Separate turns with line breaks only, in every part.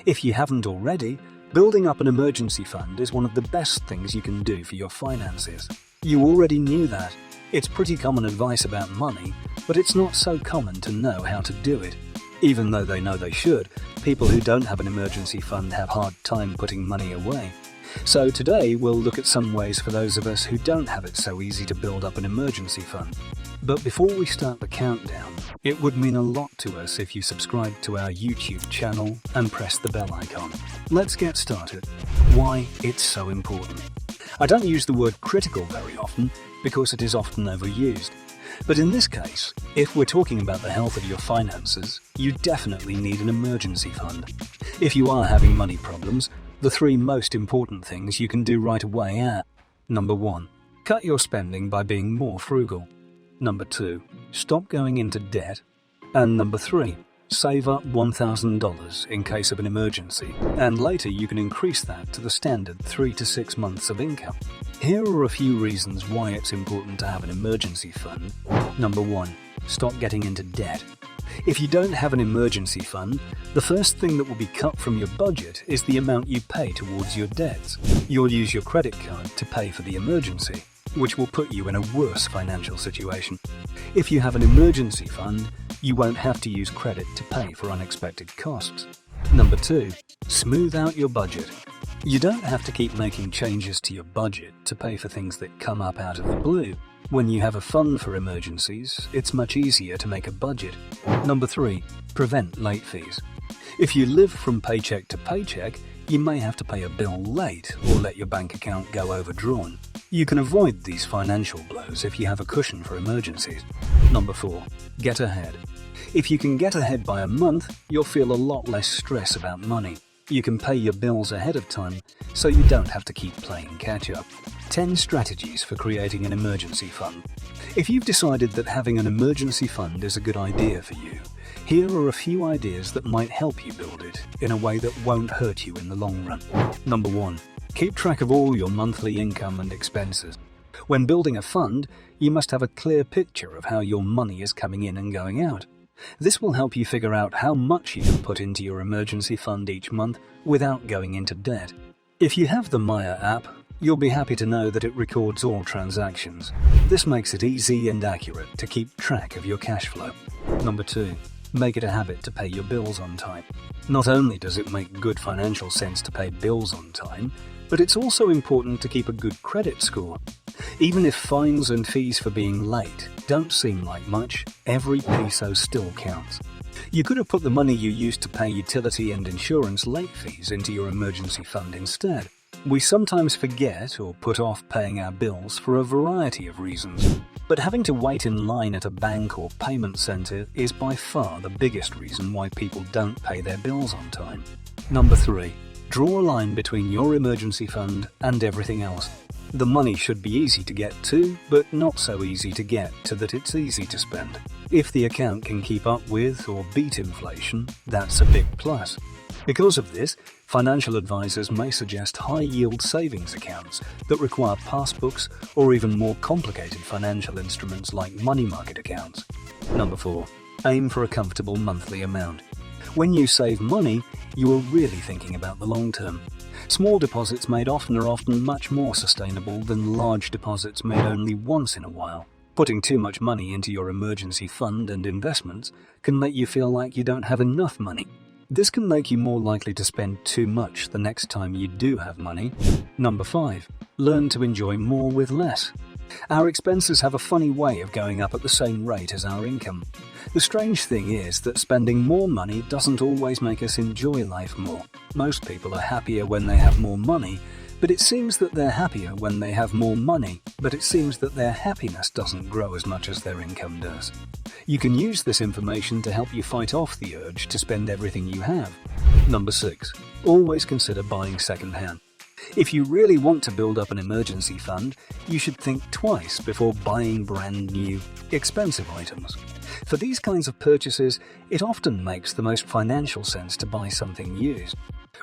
If you haven't already, building up an emergency fund is one of the best things you can do for your finances. You already knew that. It's pretty common advice about money, but it's not so common to know how to do it. Even though they know they should, people who don't have an emergency fund have a hard time putting money away. So today we'll look at some ways for those of us who don't have it so easy to build up an emergency fund. But before we start the countdown, it would mean a lot to us if you subscribe to our YouTube channel and press the bell icon. Let's get started. Why it's so important. I don't use the word critical very often because it is often overused. But in this case, if we're talking about the health of your finances, you definitely need an emergency fund. If you are having money problems, the three most important things you can do right away are: Number 1. Cut your spending by being more frugal. Number 2. Stop going into debt. And Number 3. Save up $1,000 in case of an emergency, and later you can increase that to the standard 3 to 6 months of income. Here are a few reasons why it's important to have an emergency fund. Number 1. Stop getting into debt. If you don't have an emergency fund, the first thing that will be cut from your budget is the amount you pay towards your debts. You'll use your credit card to pay for the emergency, which will put you in a worse financial situation. If you have an emergency fund, you won't have to use credit to pay for unexpected costs. Number 2. Smooth out your budget. You don't have to keep making changes to your budget to pay for things that come up out of the blue. When you have a fund for emergencies, it's much easier to make a budget. Number 3. Prevent late fees. If you live from paycheck to paycheck, you may have to pay a bill late or let your bank account go overdrawn. You can avoid these financial blows if you have a cushion for emergencies. Number 4. Get ahead. If you can get ahead by a month, you'll feel a lot less stress about money. You can pay your bills ahead of time, so you don't have to keep playing catch-up. 10 strategies for creating an emergency fund. If you've decided that having an emergency fund is a good idea for you, here are a few ideas that might help you build it in a way that won't hurt you in the long run. Number 1. Keep track of all your monthly income and expenses. When building a fund, you must have a clear picture of how your money is coming in and going out. This will help you figure out how much you can put into your emergency fund each month without going into debt. If you have the Maya app, you'll be happy to know that it records all transactions. This makes it easy and accurate to keep track of your cash flow. Number 2. Make it a habit to pay your bills on time. Not only does it make good financial sense to pay bills on time, but it's also important to keep a good credit score. Even if fines and fees for being late don't seem like much, every peso still counts. You could have put the money you used to pay utility and insurance late fees into your emergency fund instead. We sometimes forget or put off paying our bills for a variety of reasons, but having to wait in line at a bank or payment center is by far the biggest reason why people don't pay their bills on time. Number 3. Draw a line between your emergency fund and everything else. The money should be easy to get to, but not so easy to get to that it's easy to spend. If the account can keep up with or beat inflation, that's a big plus. Because of this, financial advisors may suggest high-yield savings accounts that require passbooks or even more complicated financial instruments like money market accounts. Number 4. Aim for a comfortable monthly amount. When you save money, you are really thinking about the long term. Small deposits made often are often much more sustainable than large deposits made only once in a while. Putting too much money into your emergency fund and investments can make you feel like you don't have enough money. This can make you more likely to spend too much the next time you do have money. Number 5. Learn to enjoy more with less. Our expenses have a funny way of going up at the same rate as our income. The strange thing is that spending more money doesn't always make us enjoy life more. Most people are happier when they have more money, but it seems that they're happier when they have more money, but it seems that their happiness doesn't grow as much as their income does. You can use this information to help you fight off the urge to spend everything you have. Number 6. Always consider buying second-hand. If you really want to build up an emergency fund, you should think twice before buying brand new, expensive items. For these kinds of purchases, it often makes the most financial sense to buy something used.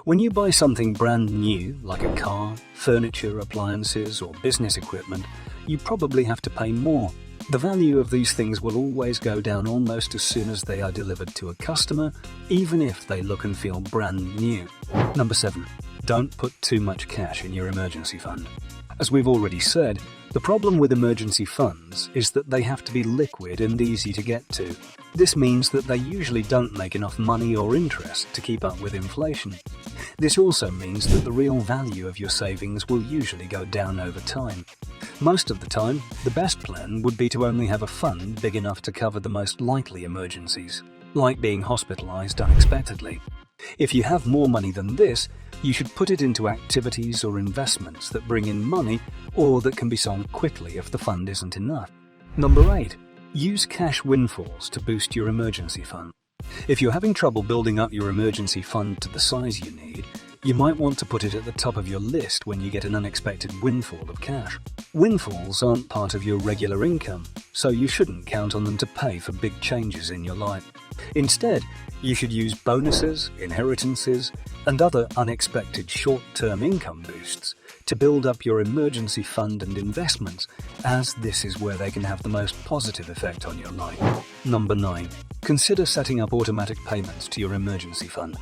When you buy something brand new, like a car, furniture, appliances, or business equipment, you probably have to pay more. The value of these things will always go down almost as soon as they are delivered to a customer, even if they look and feel brand new. Number 7. Don't put too much cash in your emergency fund. As we've already said, the problem with emergency funds is that they have to be liquid and easy to get to. This means that they usually don't make enough money or interest to keep up with inflation. This also means that the real value of your savings will usually go down over time. Most of the time, the best plan would be to only have a fund big enough to cover the most likely emergencies, like being hospitalized unexpectedly. If you have more money than this, you should put it into activities or investments that bring in money or that can be sold quickly if the fund isn't enough. Number 8. Use cash windfalls to boost your emergency fund. If you're having trouble building up your emergency fund to the size you need, you might want to put it at the top of your list when you get an unexpected windfall of cash. Windfalls aren't part of your regular income, so you shouldn't count on them to pay for big changes in your life. Instead, you should use bonuses, inheritances, and other unexpected short-term income boosts to build up your emergency fund and investments, as this is where they can have the most positive effect on your life. Number 9. Consider setting up automatic payments to your emergency fund.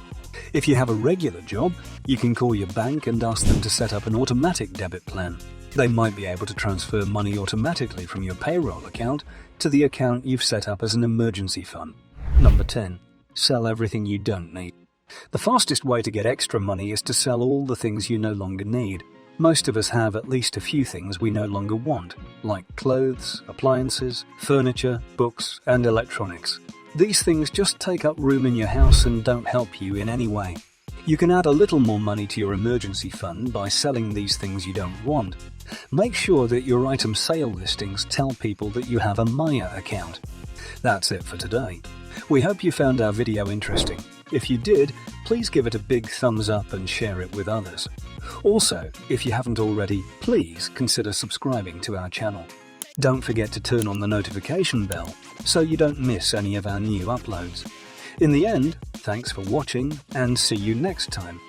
If you have a regular job, you can call your bank and ask them to set up an automatic debit plan. They might be able to transfer money automatically from your payroll account to the account you've set up as an emergency fund. Number 10. Sell everything you don't need. The fastest way to get extra money is to sell all the things you no longer need. Most of us have at least a few things we no longer want, like clothes, appliances, furniture, books, and electronics. These things just take up room in your house and don't help you in any way. You can add a little more money to your emergency fund by selling these things you don't want. Make sure that your item sale listings tell people that you have a Maya account. That's it for today. We hope you found our video interesting. If you did, please give it a big thumbs up and share it with others. Also, if you haven't already, please consider subscribing to our channel. Don't forget to turn on the notification bell so you don't miss any of our new uploads. In the end, thanks for watching and see you next time.